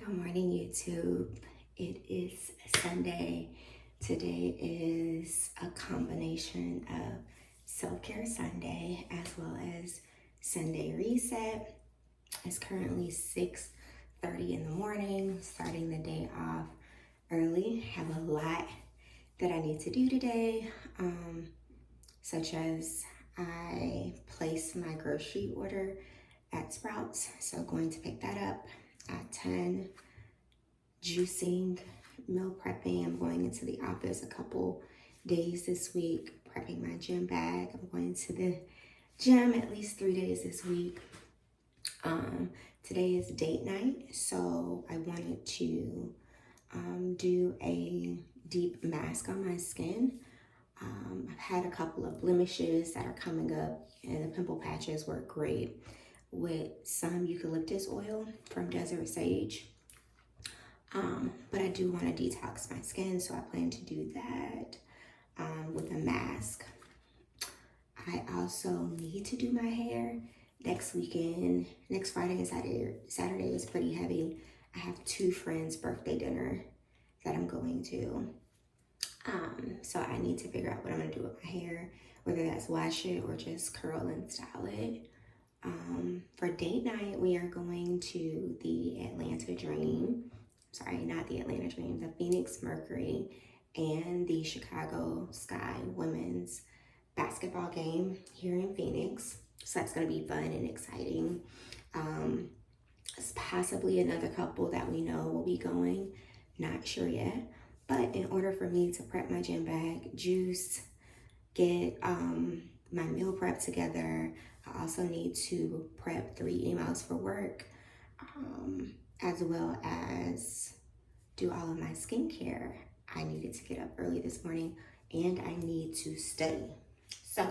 Good morning, YouTube. It is Sunday. Today is a combination of self-care Sunday as well as Sunday reset. It's currently 6:30 in the morning, starting the day off early. Have a lot that I need to do today, such as I placed my grocery order at Sprouts, so going to pick that up at 10. Juicing, meal prepping. I'm going into the office a couple days this week, prepping my gym bag. I'm going to the gym at least 3 days this week. Today is date night, so I wanted to do a deep mask on my skin. I've had a couple of blemishes that are coming up, and the pimple patches work great with some eucalyptus oil from Desert Sage. But I do want to detox my skin, so I plan to do that with a mask. I also need to do my hair next weekend. Next Friday and Saturday is pretty heavy. I have two friends' birthday dinner that I'm going to. So I need to figure out what I'm going to do with my hair, whether that's wash it or just curl and style it. For date night, we are going to the Atlanta Dream. Sorry, not the Atlanta Dream, the Phoenix Mercury and the Chicago Sky women's basketball game here in Phoenix. So that's going to be fun and exciting. It's possibly another couple that we know will be going. Not sure yet. But in order for me to prep my gym bag, juice, get my meal prep together, I also need to prep 3 emails for work, as well as do all of my skincare. I needed to get up early this morning and I need to study. So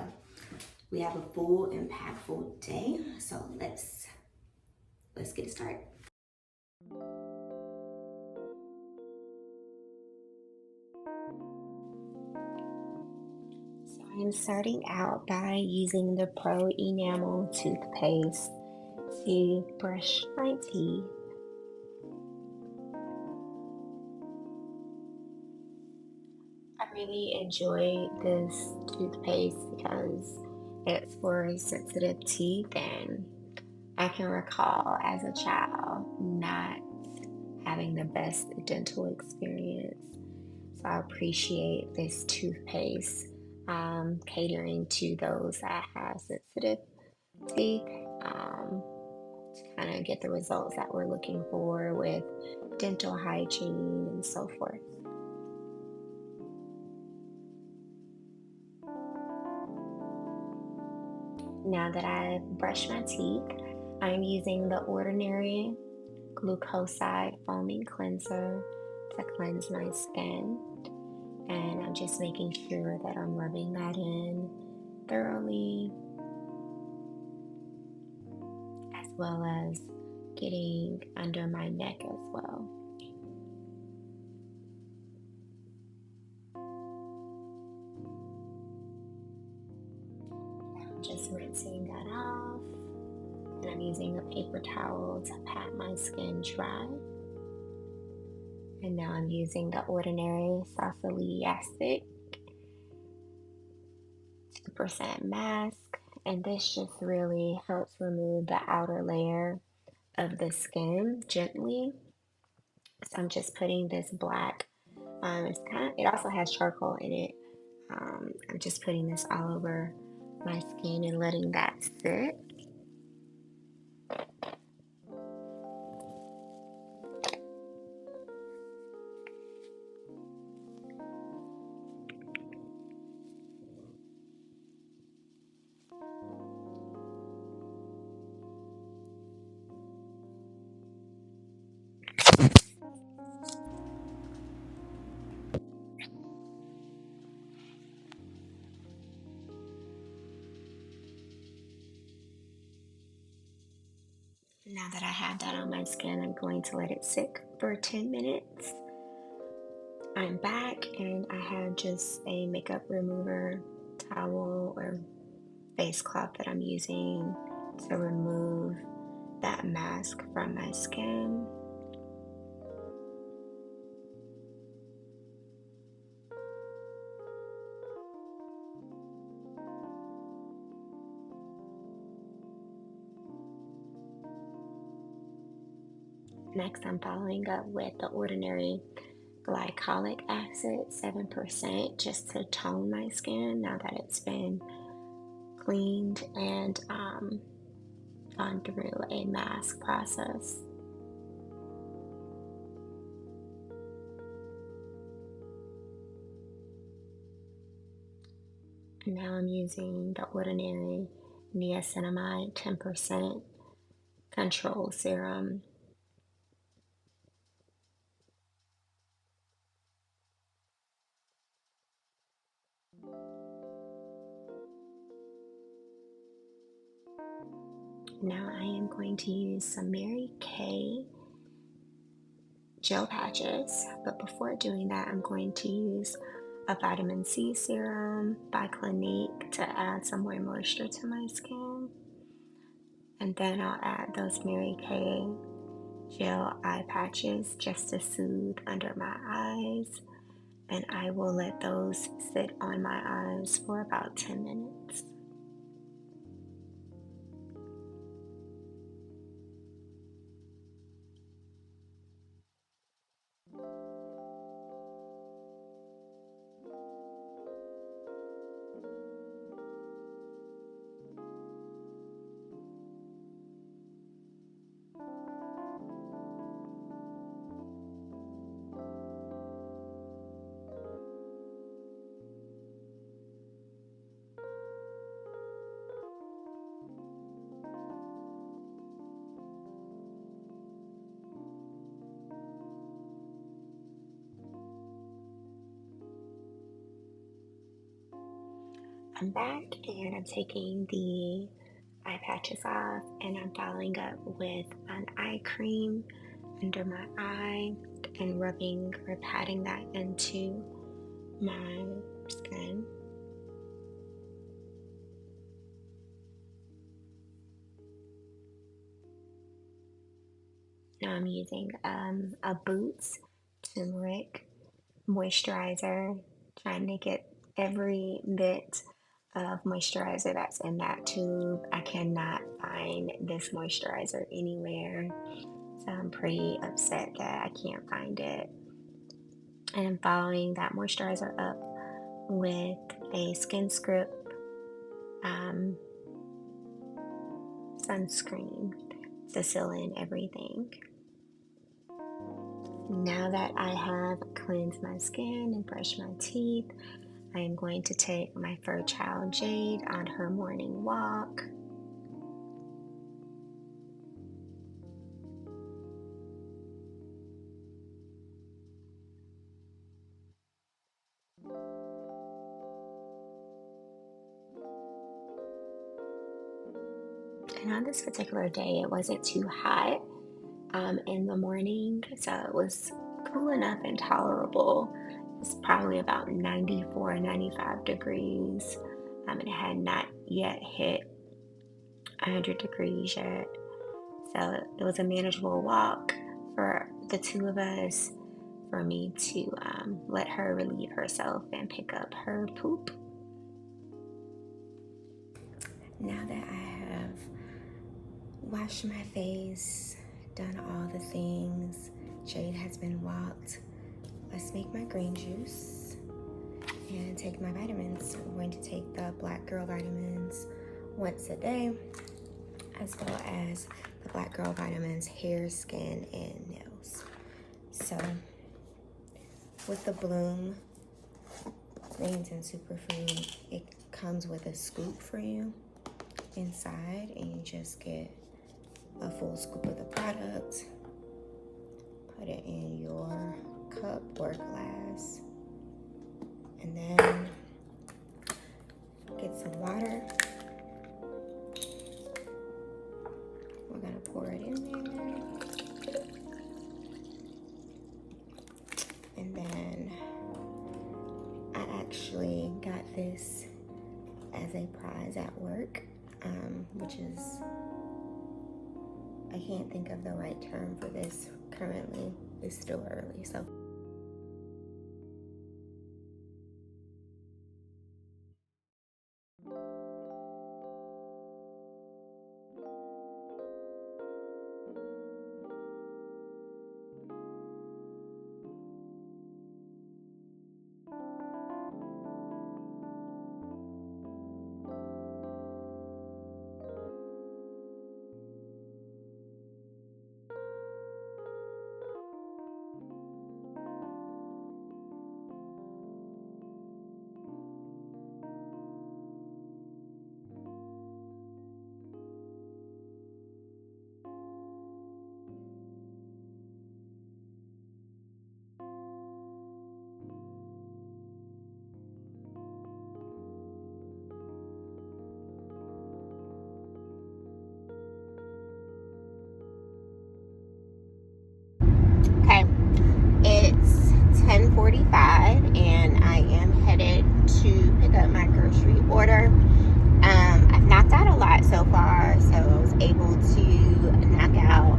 we have a full, impactful day. So let's get started. So I'm starting out by using the Pro Enamel toothpaste to brush my teeth. I really enjoy this toothpaste because it's for sensitive teeth, and I can recall as a child not having the best dental experience. So I appreciate this toothpaste catering to those that have sensitive teeth, to kind of get the results that we're looking for with dental hygiene and so forth. Now that I've brushed my teeth, I'm using the Ordinary Glucoside Foaming Cleanser to cleanse my skin. And I'm just making sure that I'm rubbing that in thoroughly, as well as getting under my neck as well. I'm just rinsing that off, and I'm using a paper towel to pat my skin dry. And now I'm using the Ordinary Salicylic 2% mask, and this just really helps remove the outer layer of the skin gently. So I'm just putting this black, it also has charcoal in it. I'm just putting this all over my skin and letting that sit. Now that I have that on my skin, I'm going to let it sit for 10 minutes. I'm back and I have just a makeup remover towel or face cloth that I'm using to remove that mask from my skin. Next, I'm following up with the ordinary glycolic acid, 7%, just to tone my skin now that it's been cleaned and gone through a mask process. And now I'm using the ordinary niacinamide 10% control serum. Now I am going to use some Mary Kay gel patches, but before doing that, I'm going to use a vitamin C serum by Clinique to add some more moisture to my skin. And then I'll add those Mary Kay gel eye patches just to soothe under my eyes. And I will let those sit on my eyes for about 10 minutes. I'm back and I'm taking the eye patches off and I'm following up with an eye cream under my eye and rubbing or patting that into my skin. Now I'm using a Boots turmeric moisturizer, trying to get every bit of moisturizer that's in that tube. I cannot find this moisturizer anywhere, so I'm pretty upset that I can't find it. And I'm following that moisturizer up with a Skin Script um, sunscreen to seal in everything. Now that I have cleansed my skin and brushed my teeth, I am going to take my fur child Jade on her morning walk. And on this particular day, it wasn't too hot in the morning, so it was cool enough and tolerable. It's probably about 94, 95 degrees. It had not yet hit 100 degrees yet. So it was a manageable walk for the two of us, for me to let her relieve herself and pick up her poop. Now that I have washed my face, done all the things, Jade has been walked, let's make my green juice and take my vitamins. I'm going to take the Black Girl vitamins once a day, as well as the Black Girl vitamins hair, skin, and nails. So with the Bloom Greens and Superfood, it comes with a scoop for you inside, and you just get a full scoop of the product, put it in your cup or glass, and then get some water. We're gonna pour it in there, and then I actually got this as a prize at work, which is, I can't think of the right term for this currently. It's still early, so. to pick up my grocery order. I've knocked out a lot so far, so I was able to knock out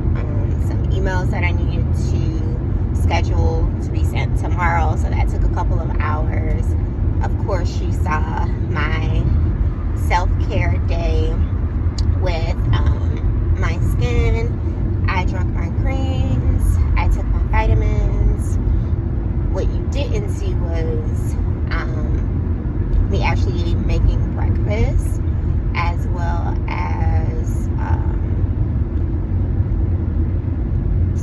some emails that I needed to schedule to be sent tomorrow, so that took a couple of hours. Of course, you saw my self-care day with my skin. I drank my greens, I took my vitamins. What you didn't see was me actually making breakfast, as well as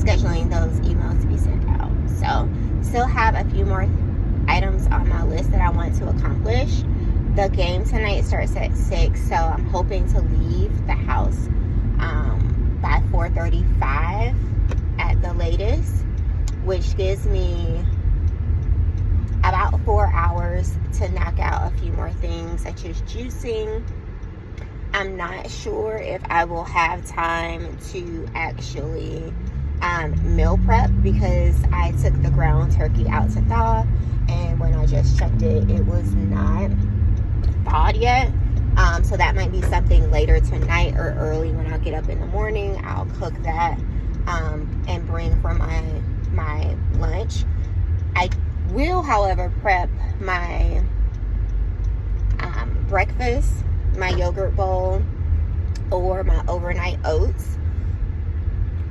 scheduling those emails to be sent out. So still have a few more items on my list that I want to accomplish. The game tonight starts at 6, so I'm hoping to leave the house by 4:35 at the latest, which gives me about 4 hours to knock out a few more things, such as juicing. I'm not sure if I will have time to actually meal prep, because I took the ground turkey out to thaw, and when I just checked it, it was not thawed yet. So that might be something later tonight or early when I get up in the morning. I'll cook that and bring for my lunch. I will, however, prep my breakfast, my yogurt bowl, or my overnight oats,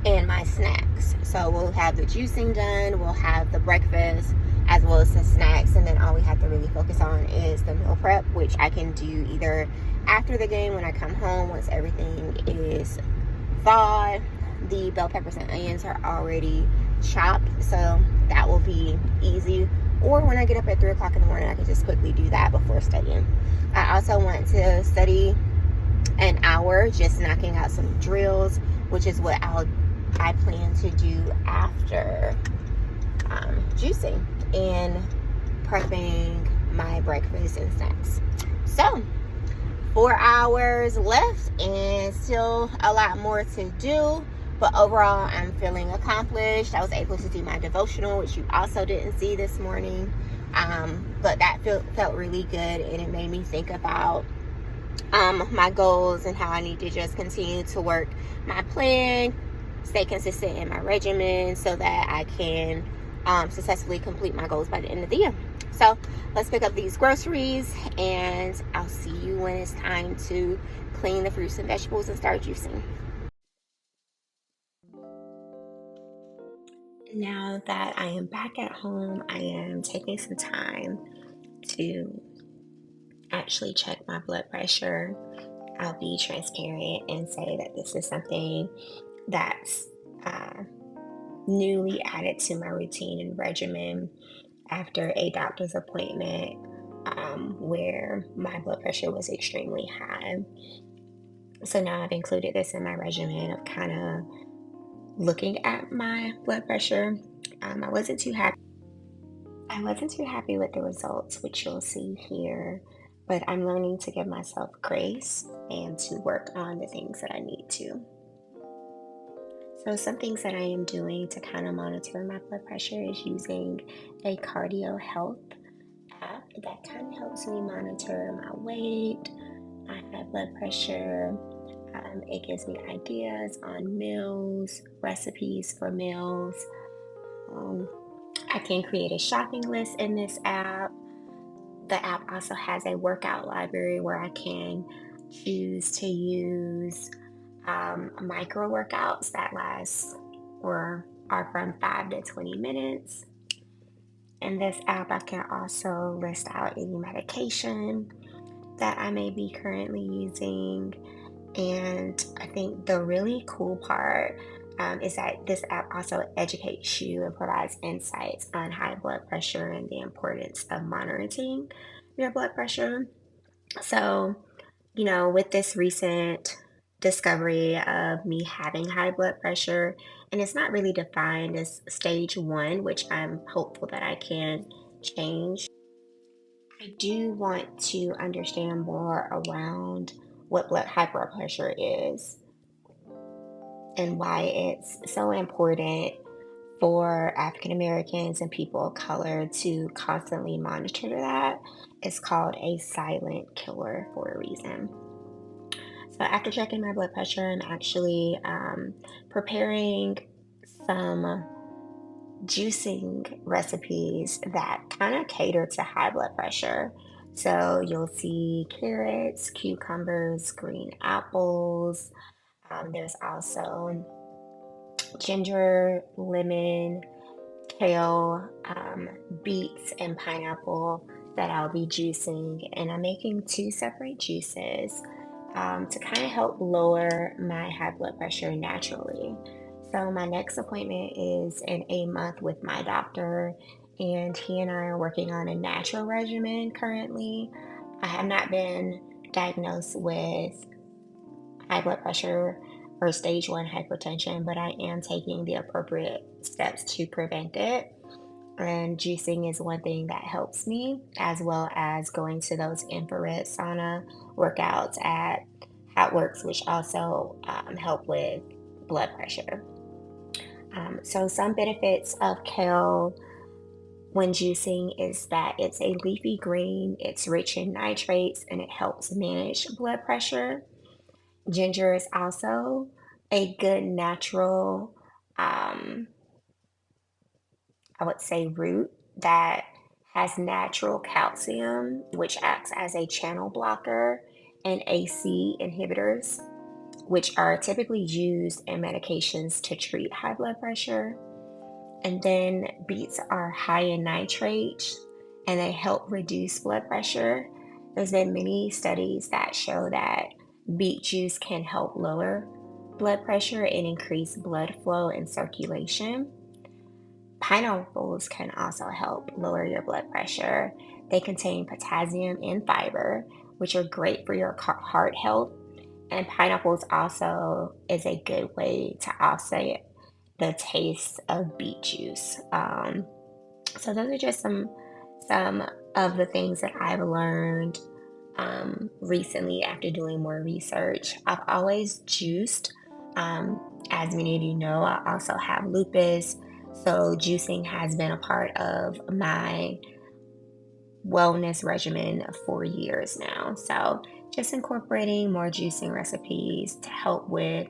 and my snacks. So we'll have the juicing done, we'll have the breakfast, as well as the snacks, and then all we have to really focus on is the meal prep, which I can do either after the game when I come home, once everything is thawed. The bell peppers and onions are already chopped, so that will be easy. Or when I get up at 3 o'clock in the morning, I can just quickly do that before studying. I also want to study an hour, just knocking out some drills, which is what I plan to do after juicing and prepping my breakfast and snacks. So 4 hours left and still a lot more to do, but overall I'm feeling accomplished. I was able to do my devotional, which you also didn't see this morning, but that felt really good, and it made me think about my goals and how I need to just continue to work my plan, stay consistent in my regimen, so that I can successfully complete my goals by the end of the year. So let's pick up these groceries, and I'll see you when it's time to clean the fruits and vegetables and start juicing. Now that I am back at home, I am taking some time to actually check my blood pressure. I'll be transparent and say that this is something that's newly added to my routine and regimen after a doctor's appointment where my blood pressure was extremely high. So now I've included this in my regimen of kind of looking at my blood pressure. I wasn't too happy. I wasn't too happy with the results, which you'll see here, but I'm learning to give myself grace and to work on the things that I need to. So some things that I am doing to kind of monitor my blood pressure is using a cardio health app that kind of helps me monitor my weight, my high blood pressure. It gives me ideas on meals, recipes for meals. I can create a shopping list in this app. The app also has a workout library where I can choose to use micro workouts that last or are from 5 to 20 minutes. In this app, I can also list out any medication that I may be currently using. And I think the really cool part is that this app also educates you and provides insights on high blood pressure and the importance of monitoring your blood pressure. So, with this recent discovery of me having high blood pressure, and it's not really defined as stage 1, which I'm hopeful that I can change. I do want to understand more around what high blood pressure is and why it's so important for African Americans and people of color to constantly monitor that. It's called a silent killer for a reason. So after checking my blood pressure, I'm actually preparing some juicing recipes that kind of cater to high blood pressure. So you'll see carrots, cucumbers, green apples. There's also ginger, lemon, kale, beets, and pineapple that I'll be juicing. And I'm making two separate juices to kind of help lower my high blood pressure naturally. So, my next appointment is in a month with my doctor, and he and I are working on a natural regimen currently. I have not been diagnosed with high blood pressure or stage one hypertension, but I am taking the appropriate steps to prevent it. And juicing is one thing that helps me, as well as going to those infrared sauna workouts at Works, which also help with blood pressure. So, some benefits of kale when juicing is that it's a leafy green, it's rich in nitrates, and it helps manage blood pressure. Ginger is also a good natural, um, I would say, root that has natural calcium, which acts as a channel blocker, and AC inhibitors, which are typically used in medications to treat high blood pressure. And then beets are high in nitrates and they help reduce blood pressure. There's been many studies that show that beet juice can help lower blood pressure and increase blood flow and circulation. Pineapples can also help lower your blood pressure. They contain potassium and fiber, which are great for your heart health. And pineapples also is a good way to offset the taste of beet juice. So those are just some of the things that I've learned recently after doing more research. I've always juiced. Um, as many of you know, I also have lupus, so juicing has been a part of my wellness regimen for years now. So just incorporating more juicing recipes to help with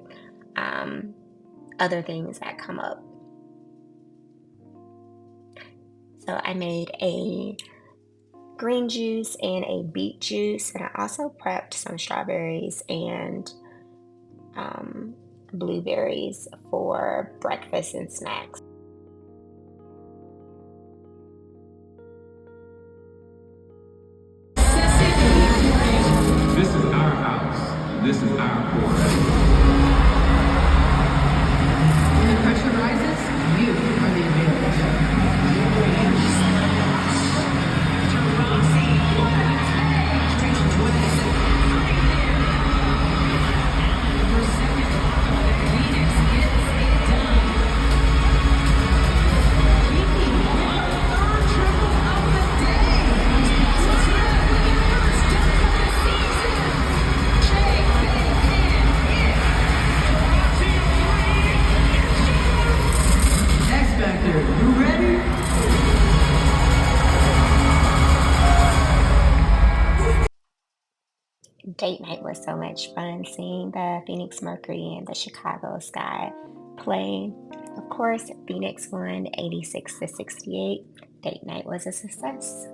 um, other things that come up. So I made a green juice and a beet juice, and I also prepped some strawberries and um, blueberries for breakfast and snacks. This is our house. This is our court. When the pressure rises, you are the advantage. X Factor, you ready? Date night was so much fun seeing the Phoenix Mercury and the Chicago Sky play. Of course, Phoenix won 86 to 68. Date night was a success.